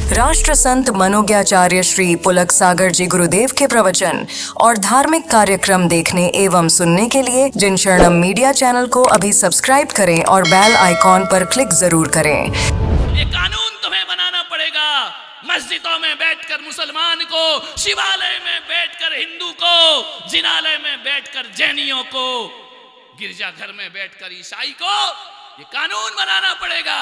राष्ट्र संत मनोज्ञाचार्य श्री पुलक सागर जी गुरुदेव के प्रवचन और धार्मिक कार्यक्रम देखने एवं सुनने के लिए जिन शरणम मीडिया चैनल को अभी सब्सक्राइब करें और बेल आइकॉन पर क्लिक जरूर करें। ये कानून तुम्हें बनाना पड़ेगा। मस्जिदों में बैठकर मुसलमान को, शिवालय में बैठकर हिंदू को, जिनालय में बैठकर जैनियों को, गिरजाघर में बैठकर ईसाई को ये कानून बनाना पड़ेगा।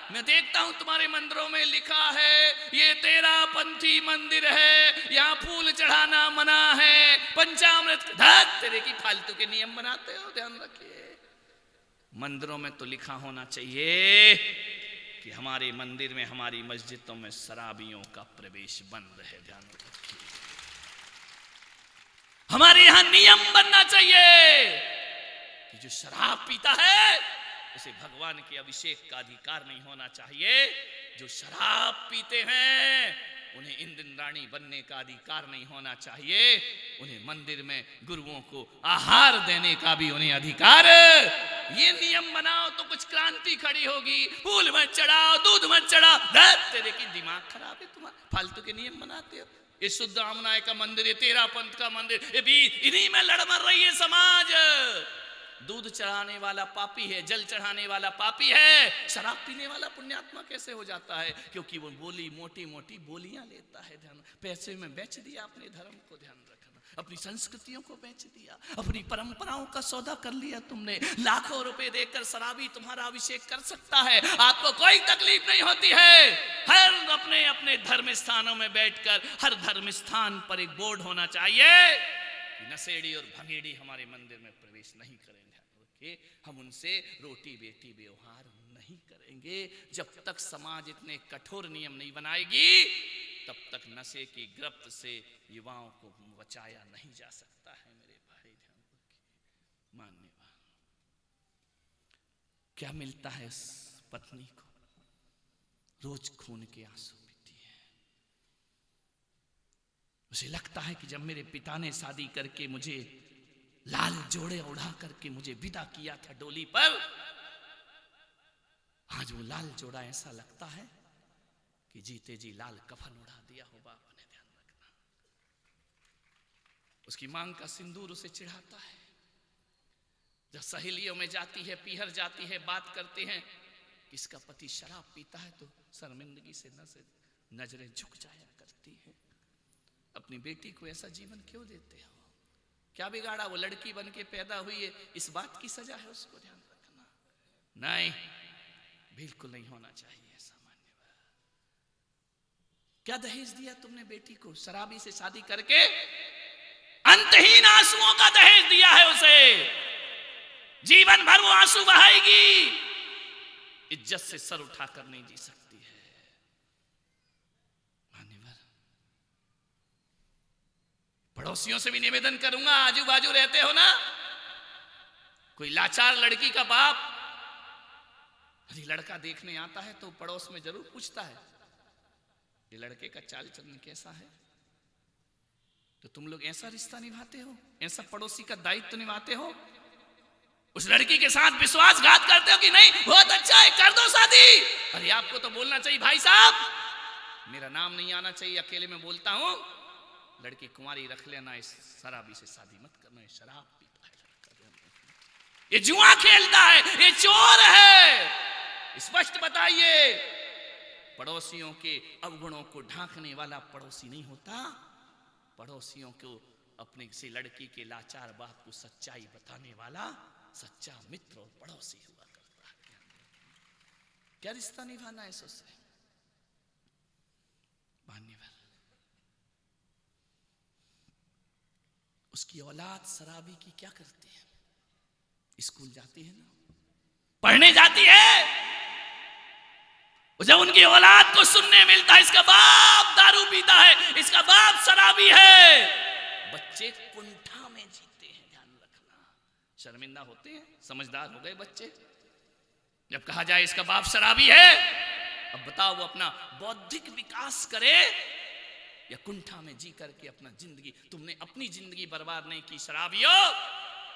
मैं देखता हूं तुम्हारे मंदिरों में लिखा है ये तेरा पंथी मंदिर है, यहाँ फूल चढ़ाना मना है, पंचामृत धत तेरे की फालतू के नियम बनाते हो। ध्यान रखिए, मंदिरों में तो लिखा होना चाहिए कि हमारे मंदिर में, हमारी मस्जिदों में शराबियों का प्रवेश बंद है। ध्यान रखिए, हमारे यहां नियम बनना चाहिए कि जो शराब पीता है उसे भगवान के अभिषेक का अधिकार नहीं होना चाहिए। जो शराब पीते हैं उन्हें इंद्राणी बनने का अधिकार नहीं होना चाहिए। उन्हें मंदिर में गुरुओं को आहार देने का भी उन्हें अधिकार। ये नियम बनाओ तो कुछ क्रांति खड़ी होगी। फूल मत चढ़ाओ, दूध मत चढ़ाओ, तेरे की दिमाग खराब है तुम्हारा, फालतू के नियम बनाते हो। ये शुद्ध आमनाय का मंदिर, ये तेरा पंथ का मंदिर, ये भी इन्हीं में लड़ मर रही है समाज। दूध चढ़ाने वाला पापी है, जल चढ़ाने वाला पापी है, शराब पीने वाला पुण्यात्मा कैसे हो जाता है? क्योंकि वो बोली मोटी मोटी बोलियां लेता है। ध्यान, पैसे में बेच दिया अपने धर्म को। ध्यान रखना, अपनी संस्कृतियों को बेच दिया, अपनी परंपराओं का सौदा कर लिया तुमने। लाखों रुपए देकर शराबी तुम्हारा अभिषेक कर सकता है, आपको कोई तकलीफ नहीं होती है। हर अपने अपने धर्म स्थानों में बैठकर हर धर्म स्थान पर एक बोर्ड होना चाहिए कि नशेड़ी और भंगेड़ी हमारे मंदिर में प्रवेश नहीं करेंगे। हम उनसे रोटी बेटी व्यवहार नहीं करेंगे। जब तक समाज इतने कठोर नियम नहीं बनाएगी तब तक नशे की गिरफ्त से युवाओं को बचाया नहीं जा सकता है। मेरे भाई ध्यान रखिए। मान्यवर, क्या मिलता है उस पत्नी को? रोज खून के आंसू पीती है। उसे लगता है कि जब मेरे पिता ने शादी करके मुझे लाल जोड़े उड़ा करके मुझे विदा किया था डोली पर, आज वो लाल जोड़ा ऐसा लगता है कि जीते जी लाल कफन उड़ा दिया हो बाप ने। ध्यान रखना, उसकी मांग का सिंदूर उसे चिढ़ाता है। जब सहेलियों में जाती है, पीहर जाती है, बात करते हैं इसका पति शराब पीता है तो शर्मिंदगी से नजरें झुक जाया करती है। अपनी बेटी को ऐसा जीवन क्यों देते हो? क्या बिगाड़ा? वो लड़की बन के पैदा हुई है, इस बात की सजा है उसको। ध्यान रखना, नहीं, बिल्कुल नहीं होना चाहिए ऐसा। मान्यवर, क्या दहेज दिया तुमने बेटी को? शराबी से शादी करके अंतहीन आंसुओं का दहेज दिया है उसे। जीवन भर वो आंसू बहाएगी, इज्जत से सर उठाकर नहीं जी सकती है। पड़ोसियों से भी निवेदन करूंगा, आजू बाजू रहते हो ना, कोई लाचार लड़की का बाप यदि लड़का देखने आता है तो पड़ोस में जरूर पूछता है ये लड़के का चाल चलन कैसा है। तो तुम लोग ऐसा रिश्ता निभाते हो, ऐसा पड़ोसी का दायित्व निभाते हो? उस लड़की के साथ विश्वासघात करते हो कि नहीं बहुत अच्छा है, कर दो शादी। अरे आपको तो बोलना चाहिए भाई साहब, मेरा नाम नहीं आना चाहिए, अकेले में बोलता हूं, लड़की कुंवारी रख लेना, इस शराबी से शादी मत करना। ये शराब पीता है लड़का, ये जुआ खेलता है, ये चोर है। स्पष्ट बताइए, पड़ोसियों के अवगुणों को ढांकने वाला पड़ोसी नहीं होता। पड़ोसियों को अपने से लड़की के लाचार बाप को सच्चाई बताने वाला सच्चा मित्र और पड़ोसी हुआ करता है। क्या रिश्ता निभाना है उससे? मान्यवर, उसकी औलाद शराबी की क्या करती है? स्कूल जाती है ना, पढ़ने जाती है। जब उनकी औलाद को सुनने मिलता है इसका बाप दारू पीता है, इसका बाप शराबी है, बच्चे कुंठा में जीते हैं। ध्यान रखना, शर्मिंदा होते हैं। समझदार हो गए बच्चे। जब कहा जाए इसका बाप शराबी है, अब बताओ वो अपना बौद्धिक विकास करे या कुंठा में जी करके अपना जिंदगी, तुमने अपनी जिंदगी बर्बाद नहीं की शराबियों,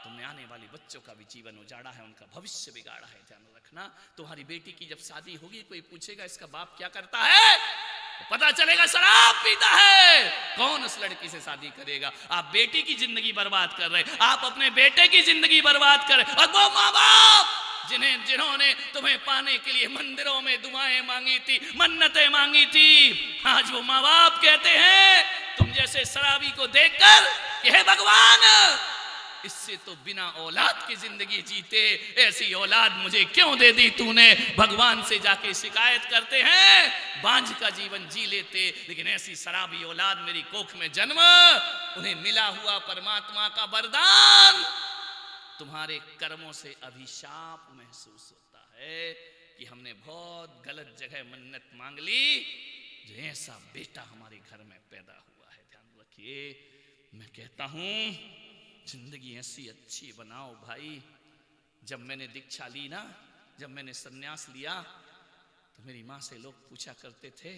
तुमने आने वाले बच्चों का भी जीवन उजाड़ा है, उनका भविष्य बिगाड़ा है। ध्यान रखना, तुम्हारी बेटी की जब शादी होगी कोई पूछेगा इसका बाप क्या करता है, पता चलेगा शराब पीता है, कौन उस लड़की से शादी करेगा। आप बेटी की जिंदगी बर्बाद कर रहे, आप अपने बेटे की जिंदगी बर्बाद कर रहे। और वो माँ बाप जिन्होंने तुम्हें पाने के लिए मंदिरों में दुआएं मांगी थी, मन्नतें मांगी थी, आज वो माँ बाप कहते हैं तुम जैसे शराबी को देखकर कि हे भगवान, इससे तो बिना औलाद की जिंदगी जीते, ऐसी औलाद मुझे क्यों दे दी तूने। भगवान से जाके शिकायत करते हैं, बांझ का जीवन जी लेते, लेकिन ऐसी शराबी औलाद मेरी कोख में जन्म, उन्हें मिला हुआ परमात्मा का वरदान तुम्हारे कर्मों से अभिशाप महसूस होता है कि हमने बहुत गलत जगह मन्नत मांग ली, जो ऐसा बेटा हमारे घर में पैदा हुआ है। ध्यान रखिए, मैं कहता हूं जिंदगी ऐसी अच्छी बनाओ भाई। जब मैंने दीक्षा ली ना, जब मैंने संन्यास लिया, तो मेरी माँ से लोग पूछा करते थे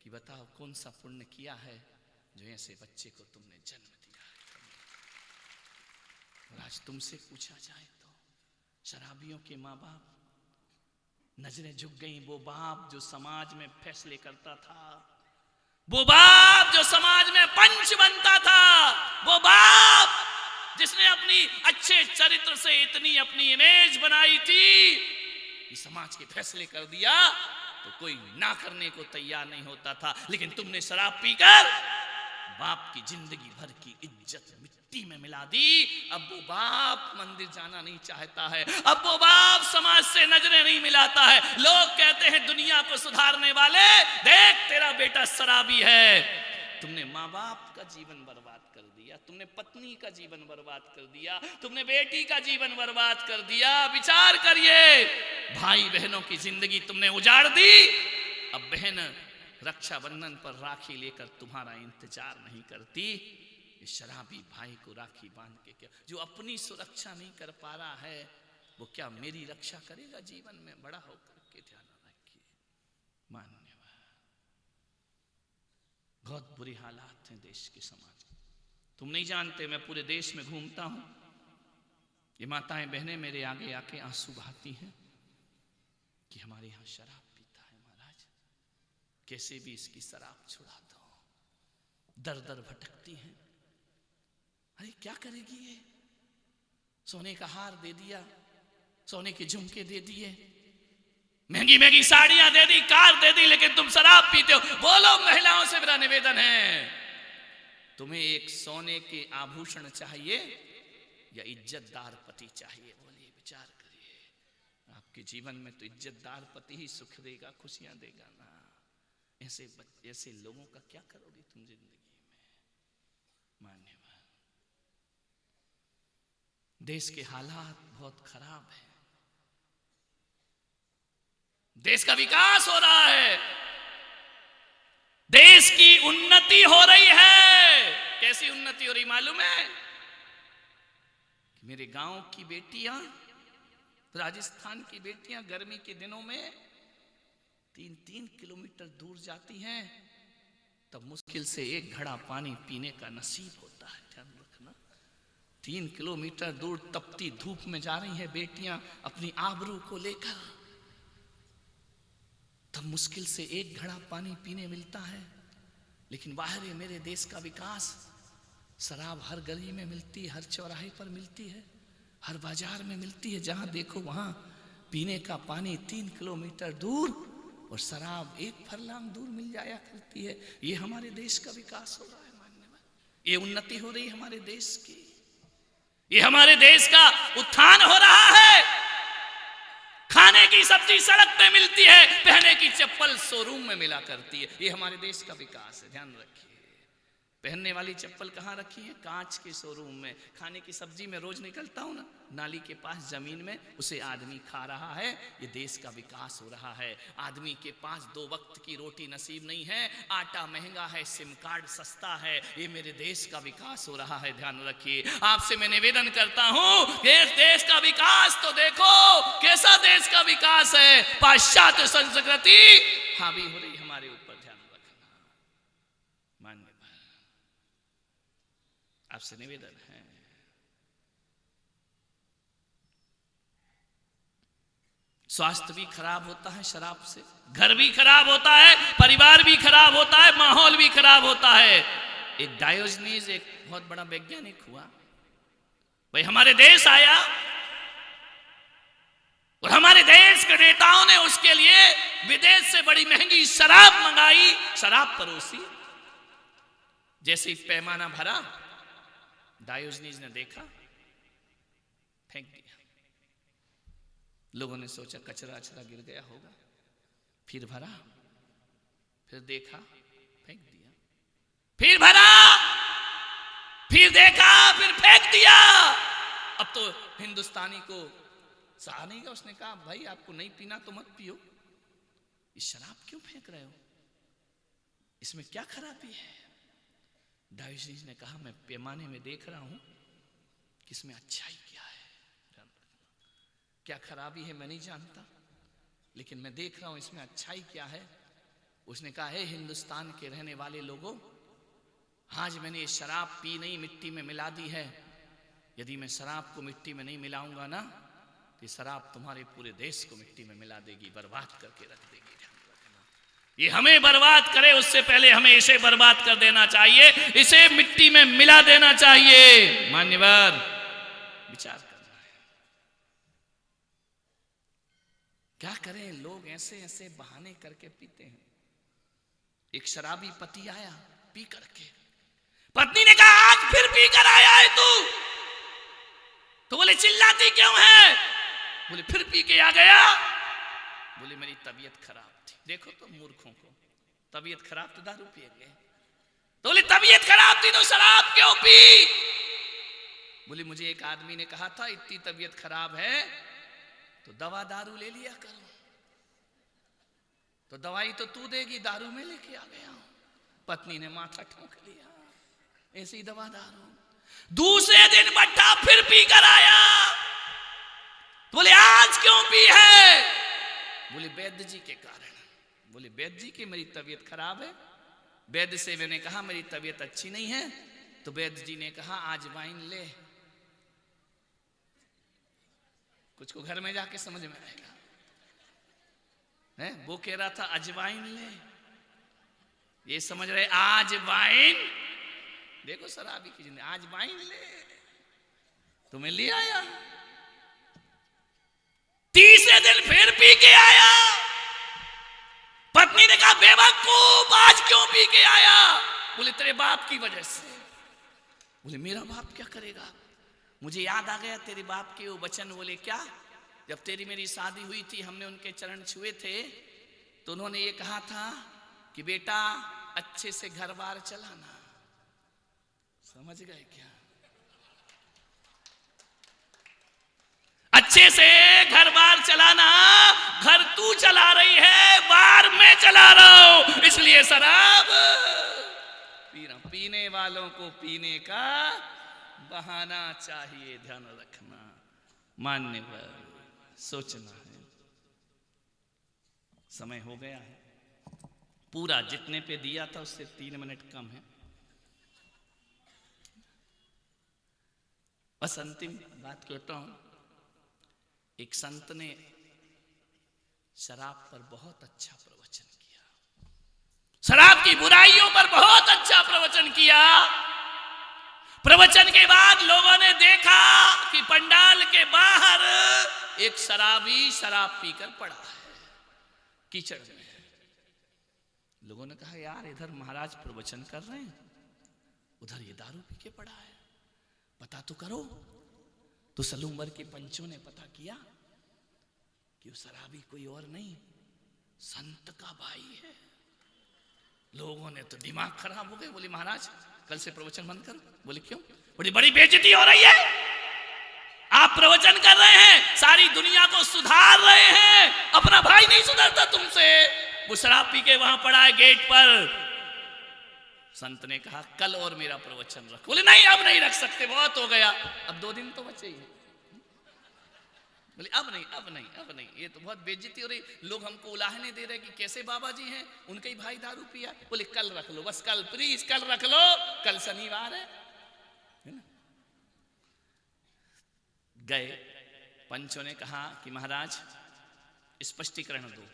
कि बताओ कौन सा पुण्य किया है जो ऐसे बच्चे को तुमने जन्म दिया है। और आज तुमसे पूछा जाए तो शराबियों के माँ बाप, नजरें झुक गई। वो बाप जो समाज में फैसले करता था, वो बाप जो समाज में पंच बनता था, वो बाप जिसने अपनी अच्छे चरित्र से इतनी अपनी इमेज बनाई थी कि समाज के फैसले कर दिया तो कोई ना करने को तैयार नहीं होता था। लेकिन तुमने शराब पीकर बाप की जिंदगी भर की इज्जत मिट्टी में मिला दी। अब वो बाप मंदिर जाना नहीं चाहता है, अब वो बाप समाज से नजरें नहीं मिलाता है। लोग कहते हैं दुनिया को सुधारने वाले, देख तेरा बेटा शराबी है। तुमने माँ बाप का जीवन बर्बाद कर दिया, तुमने पत्नी का जीवन बर्बाद कर दिया, तुमने बेटी का जीवन बर्बाद कर दिया। विचार करिए, भाई बहनों की जिंदगी तुमने उजाड़ दी। अब बहन रक्षाबंधन पर राखी लेकर तुम्हारा इंतजार नहीं करती। ये शराबी भाई को राखी बांध के क्या, जो अपनी सुरक्षा नहीं कर पा रहा है, वो क्या मेरी रक्षा करेगा जीवन में बड़ा होकर के। ध्यान रखिए, मान्यवर, बहुत बुरी हालात हैं देश के समाज में। तुम नहीं जानते, मैं पूरे देश में घूमता हूं, ये माताएं बहनें मेरे आगे आके आंसू बहाती हैं कि हमारे यहां शराब पीता है महाराज, कैसे भी इसकी शराब छुड़ा दो। दर दर भटकती हैं, अरे क्या करेगी ये, सोने का हार दे दिया, सोने के झुमके दे दिए, महंगी महंगी साड़ियां दे दी, कार दे दी, लेकिन तुम शराब पीते हो। बोलो महिलाओं से मेरा निवेदन है, तुम्हें एक सोने के आभूषण चाहिए या इज्जतदार पति चाहिए? बोलिए, विचार करिए। आपके जीवन में तो इज्जतदार पति ही सुख देगा, खुशियां देगा ना। ऐसे लोगों का क्या करोगे तुम जिंदगी में? मान्यवर, देश के हालात बहुत खराब है, देश का विकास हो रहा है, देश की उन्नति हो रही है। कैसी उन्नति हो रही मालूम है? मेरे गांव की बेटियां, राजस्थान की बेटियां गर्मी के दिनों में 3-3 किलोमीटर दूर जाती हैं, तब मुश्किल से एक घड़ा पानी पीने का नसीब होता है। ध्यान रखना, 3 किलोमीटर दूर तपती धूप में जा रही हैं बेटियां अपनी आबरू को लेकर, तब मुश्किल से एक घड़ा पानी पीने मिलता है। लेकिन बाहर है मेरे देश का विकास, शराब हर गली में मिलती है, हर चौराहे पर मिलती है, हर बाजार में मिलती है, जहां देखो वहां पीने का पानी 3 किलोमीटर दूर और शराब 1 फरलांग दूर मिल जाया करती है। ये हमारे देश का विकास हो रहा है मान्यवर, ये उन्नति हो रही है हमारे देश की, ये हमारे देश का उत्थान हो रहा है। खाने की सब्जी सड़क पे मिलती है, पहने की चप्पल शोरूम में मिला करती है, ये हमारे देश का विकास है। ध्यान रखिए, पहनने वाली चप्पल कहाँ रखी है? कांच के शोरूम में। खाने की सब्जी में रोज निकलता हूं ना, नाली के पास जमीन में, उसे आदमी खा रहा है, ये देश का विकास हो रहा है। आदमी के पास 2 वक्त की रोटी नसीब नहीं है, आटा महंगा है, सिम कार्ड सस्ता है, ये मेरे देश का विकास हो रहा है। ध्यान रखिए, आपसे मैं निवेदन करता हूं, देश का विकास तो देखो, कैसा देश का विकास है। पाश्चात्य संस्कृति हावी हो रही हमारे ऊपर, ध्यान रखना मान्य। आपसे निवेदन है, स्वास्थ्य भी खराब होता है शराब से, घर भी खराब होता है, परिवार भी खराब होता है, माहौल भी खराब होता है। एक डायोजनीज एक बहुत बड़ा वैज्ञानिक हुआ, भाई हमारे देश आया और हमारे देश के नेताओं ने उसके लिए विदेश से बड़ी महंगी शराब मंगाई, शराब परोसी। जैसे ही पैमाना भरा, डायोजनीज ने देखा, फेंक दिया। लोगों ने सोचा कचरा अचरा गिर गया होगा, फिर भरा, फिर देखा, फेंक दिया, फिर भरा, फिर देखा, फिर फेंक दिया। अब तो हिंदुस्तानी को सहा नहीं गया, उसने कहा भाई आपको नहीं पीना तो मत पियो, ये शराब क्यों फेंक रहे हो, इसमें क्या खराबी है। डायोजनीज ने कहा मैं पैमाने में देख रहा हूं कि इसमें अच्छाई क्या है, क्या खराबी है मैं नहीं जानता, लेकिन मैं देख रहा हूं इसमें अच्छाई क्या है। उसने कहा है हिंदुस्तान के रहने वाले लोगों, आज मैंने ये शराब पी नहीं, मिट्टी में मिला दी है। यदि मैं शराब को मिट्टी में नहीं मिलाऊंगा ना, तो ये शराब तुम्हारे पूरे देश को मिट्टी में मिला देगी, बर्बाद करके रख देगी। ये हमें बर्बाद करे उससे पहले हमें इसे बर्बाद कर देना चाहिए, इसे मिट्टी में मिला देना चाहिए। मान्यवर, विचार करना है। क्या करें, लोग ऐसे ऐसे बहाने करके पीते हैं। एक शराबी पति आया पी करके, पत्नी ने कहा आज फिर पी कर आया है तू, तो बोले चिल्लाती क्यों है, बोले फिर पी के आ गया, बोले मेरी तबीयत खराब थी। देखो तो मूर्खों को, तबीयत खराब तो दारू पिएंगे, तो बोले तबीयत खराब थी तो शराब क्यों पी। बोले मुझे एक आदमी ने कहा था इतनी तबीयत खराब है तो दवा दारू ले लिया करो, तो दवाई तो तू देगी, दारू में लेके आ गया। पत्नी ने माथा ठोक लिया, ऐसी दवा दारू। दूसरे दिन बट्टा फिर पी कर आया, बोले आज क्यों पी है, बोले वैद्य जी के कारण। बोले वैद्य जी की मेरी तबीयत खराब है, वैद्य से मैंने कहा मेरी तबीयत अच्छी नहीं है, तो वैद्य जी ने कहा आज वाइन ले। कुछ को घर में जाके समझ में आएगा, है वो कह रहा था अजवाइन ले, ये समझ रहे आज वाइन। देखो शराबी की जिंदगी, आज वाइन ले, तुम्हें ले आया। तीसरे दिन फिर पी के आया, पत्नी ने कहा बेवकूफ आज क्यों पी के आया, बोले तेरे बाप की वजह से। बोले मेरा बाप क्या करेगा, मुझे याद आ गया तेरे बाप के वो वचन। बोले क्या, जब तेरी मेरी शादी हुई थी हमने उनके चरण छुए थे, तो उन्होंने ये कहा था कि बेटा अच्छे से घर बार चलाना। समझ गए क्या, अच्छे से घर बार चलाना। घर तू चला रही है, बार मैं चला रहा हूं, इसलिए शराब पी रहा हूं। पीने वालों को पीने का बहाना चाहिए, ध्यान रखना। मान्यवर, सोचना है। समय हो गया है, पूरा जितने पे दिया था उससे 3 मिनट कम है। बस अंतिम बात कहता हूं, एक संत ने शराब पर बहुत अच्छा प्रवचन किया, शराब की बुराइयों पर बहुत अच्छा प्रवचन किया। प्रवचन के बाद लोगों ने देखा कि पंडाल के बाहर एक शराबी शराब पीकर पड़ा है कीचड़ में। लोगों ने कहा यार इधर महाराज प्रवचन कर रहे हैं, उधर ये दारू पी के पड़ा है, पता तो करो। तो सलूम्बर के पंचों ने पता किया कि वो शराबी कोई और नहीं, संत का भाई है। लोगों ने तो दिमाग खराब हो गए, बोले महाराज कल से प्रवचन बंद करो। बोले क्यों, बोले बड़ी बेइज्जती हो रही है, आप प्रवचन कर रहे हैं, सारी दुनिया को सुधार रहे हैं, अपना भाई नहीं सुधरता तुमसे। वो शराब पी के वहां पड़ा है गेट पर। संत ने कहा कल और मेरा प्रवचन रख। बोले नहीं अब नहीं रख सकते, बहुत हो गया, अब 2 दिन तो बचे ही। बोले अब नहीं अब नहीं अब नहीं, ये तो बहुत बेइज्जती हो रही, लोग हमको उलाहने दे रहे कि कैसे बाबा जी हैं, उनके ही भाई दारू पिया। बोले कल रख लो, बस कल, प्लीज कल रख लो, कल शनिवार है ना। गए, पंचों ने कहा कि महाराज स्पष्टीकरण दो।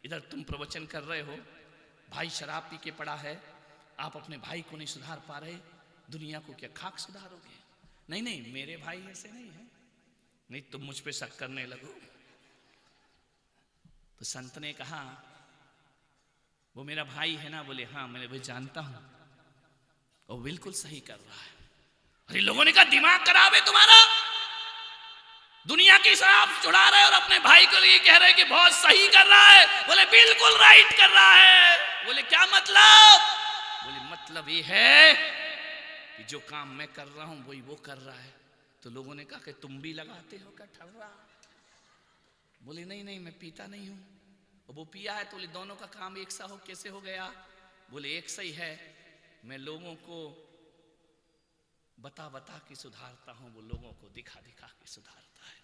इधर तुम प्रवचन कर रहे हो, भाई शराब पी के पड़ा है, आप अपने भाई को नहीं सुधार पा रहे, दुनिया को क्या खाक सुधारोगे? नहीं नहीं, मेरे भाई ऐसे नहीं है, नहीं तुम मुझ पे शक करने लगो। तो संत ने कहा, वो मेरा भाई है ना? बोले हाँ, मैं भी जानता हूं, वो बिल्कुल सही कर रहा है। अरे लोगों ने कहा, दिमाग खराब है तुम्हारा, दुनिया की शराब छुड़ा रहे और अपने भाई को लिए कह रहे कि बहुत सही कर रहा है। बोले बिल्कुल राइट कर रहा है। बोले क्या मतलब? बोले मतलब ये है कि जो काम मैं कर रहा हूं वही वो कर रहा है। तो लोगों ने कहा कि तुम भी लगाते हो क्या ठर्रा? बोले नहीं नहीं, मैं पीता नहीं हूं। और वो पिया है, तो बोले दोनों का काम एक सा हो, कैसे हो गया? बोले एक सही है, मैं लोगों को बता बता के सुधारता हूं, वो लोगों को दिखा दिखा के सुधारता है।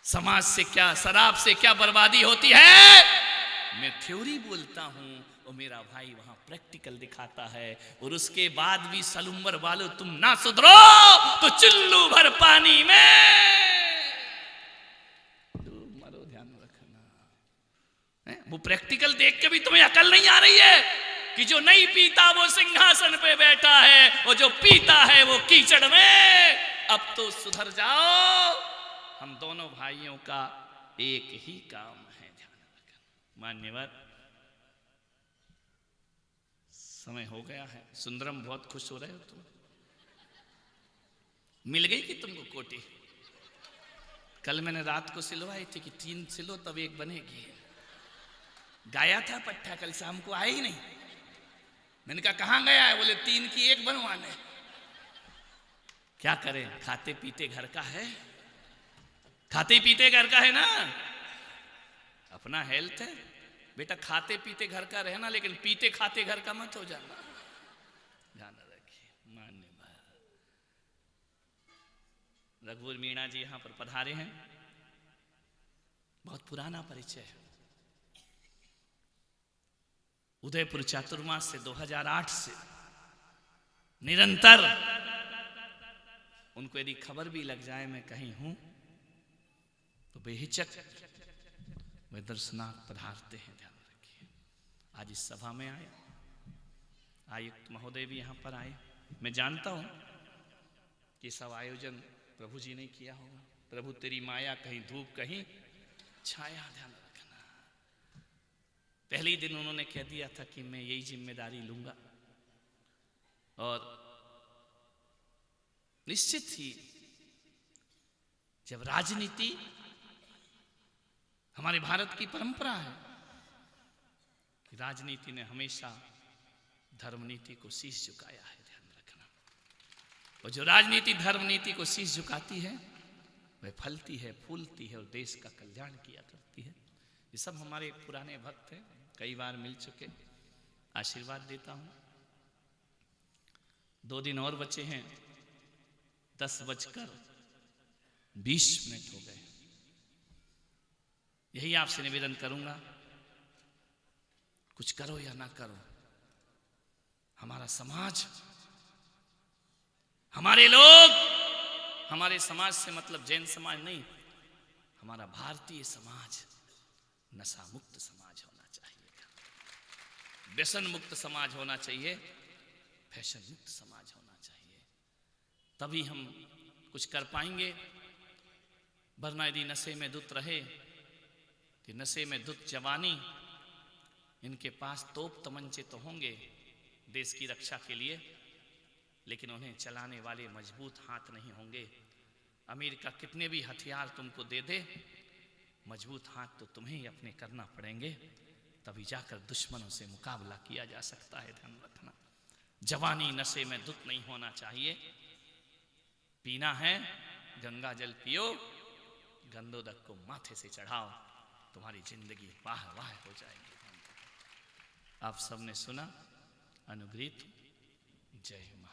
समाज से क्या, शराब से क्या बर्बादी होती है? मैं थ्योरी बोलता हूं और मेरा भाई वहां प्रैक्टिकल दिखाता है। और उसके बाद भी सलुम्बर वालों, तुम ना सुधरो तो चुल्लू भर पानी में मरो, ध्यान रखना। वो प्रैक्टिकल देख के भी तुम्हें अकल नहीं आ रही है कि जो नहीं पीता वो सिंहासन पे बैठा है और जो पीता है वो कीचड़ में। अब तो सुधर जाओ, हम दोनों भाइयों का एक ही काम है, ध्यान रखना। मान्यवर, समय हो गया है। सुंदरम बहुत खुश हो रहे हो तुम, मिल गई कि तुमको कोटी? कल मैंने रात को सिलवाई थी कि 3 सिलो तब एक बनेगी। गाया था पट्टा, कल शाम को आए ही नहीं। मैंने कहा कहां गया है? बोले 3 की 1 बनवाने। क्या करें, खाते पीते घर का है, खाते पीते घर का है ना, अपना हेल्थ है बेटा। खाते पीते घर का रहना, लेकिन पीते खाते घर का मत हो जाना, ध्यान रखिए। मान्यवर रघुवीर मीणा जी यहां पर पधारे हैं। बहुत पुराना परिचय है। उदयपुर चातुर्मास से 2008 से निरंतर उनको यदि खबर भी लग जाए मैं कहीं हूं तो बेहिचक वे दर्शनार्थ पधारते हैं, ध्यान रखिए। आज इस सभा में आए, आयुक्त महोदय भी यहां पर आए। मैं जानता हूं कि सब आयोजन प्रभु जी ने किया होगा। प्रभु तेरी माया, कहीं धूप कहीं छाया, ध्यान रखना। पहले ही दिन उन्होंने कह दिया था कि मैं यही जिम्मेदारी लूंगा। और निश्चित ही जब राजनीति, हमारे भारत की परंपरा है कि राजनीति ने हमेशा धर्मनीति को शीश झुकाया है, ध्यान रखना। और जो राजनीति धर्मनीति को शीश झुकाती है वह फलती है, फूलती है और देश का कल्याण किया करती है। ये सब हमारे पुराने भक्त हैं, कई बार मिल चुके। आशीर्वाद देता हूं। 2 दिन और बचे हैं, 10:20 हो गए। यही आपसे निवेदन करूंगा, कुछ करो या ना करो, हमारा समाज, हमारे लोग, हमारे समाज से मतलब जैन समाज नहीं, हमारा भारतीय समाज नशा मुक्त समाज होना चाहिए, व्यसन मुक्त समाज होना चाहिए, फैशन मुक्त समाज होना चाहिए। तभी हम कुछ कर पाएंगे। वरना यदि नशे में धुत रहे कि नशे में धुत जवानी, इनके पास तोप तमंचे तो होंगे देश की रक्षा के लिए, लेकिन उन्हें चलाने वाले मजबूत हाथ नहीं होंगे। अमेरिका कितने भी हथियार तुमको दे दे, मजबूत हाथ तो तुम्हें ही अपने करना पड़ेंगे, तभी जाकर दुश्मनों से मुकाबला किया जा सकता है, ध्यान रखना। जवानी नशे में धुत नहीं होना चाहिए। पीना है गंगा जल पियो, गंदोदक को माथे से चढ़ाओ, तुम्हारी जिंदगी वाह वाह हो जाएगी। आप सबने सुना, अनुग्रहित। जय हिंद।